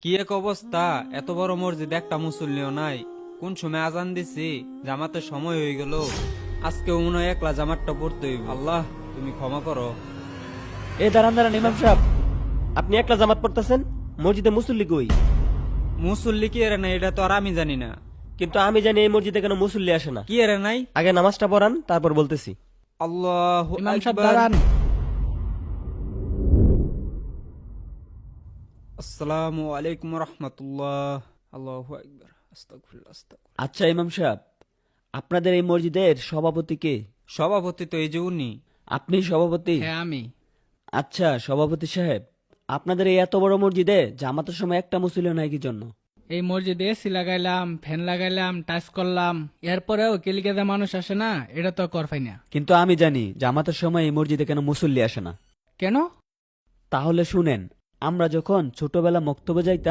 কি এক অবস্থা, এত বড় মসজিদ একটা মুসল্লিও নাই। কোন সময় আজান দিছি, জামাতের সময় হয়ে গেল। আজকেও মনে হয় একলা জামাতটা পড়তে হইব। আল্লাহ তুমি ক্ষমা করো। এ দাঁড়ান দাঁড়ান ইমাম সাহেব, আপনি একলা জামাত পড়তেছেন, মসজিদে মুসল্লি কই? মুসল্লি কি এরে নাই এটা তো আর আমি জানি না। কিন্তু আমি জানি এই মসজিদে কেন মুসল্লি আসে না। কি এরে নাই? আগে নামাজটা পড়ান, তারপর বলতেছি। আল্লাহু ইমাম সাহেব আকবার। দাঁড়ান। আসসালামু আলাইকুম রহমতুল্লাহ। আল্লাহু আকবার। আস্তাগফিরুল্লাহ, আস্তাগফিরুল্লাহ। আচ্ছা ইমাম সাহেব, আপনাদের এই মসজিদের সভাপতি কে? সভাপতি তো এই যে উনি। আপনি সভাপতি? হ্যাঁ আমি। আচ্ছা সভাপতি সাহেব, আপনাদের এই এত বড় মসজিদে জামাতের সময় একটা মুসল্লি নাই কি জন্য? এই মসজিদে এসি লাগাইলাম, ফ্যান লাগাইলাম, টাচ করলাম, এরপরেও কেলিকাদা মানুষ আসে না, এটা তো করফাই না। কিন্তু আমি জানি জামাতের সময় এই মসজিদে কেন মুসল্লি আসে না। কেন? তাহলে শুনেন, আমরা যখন ছোটবেলা মক্তবে যাইতাম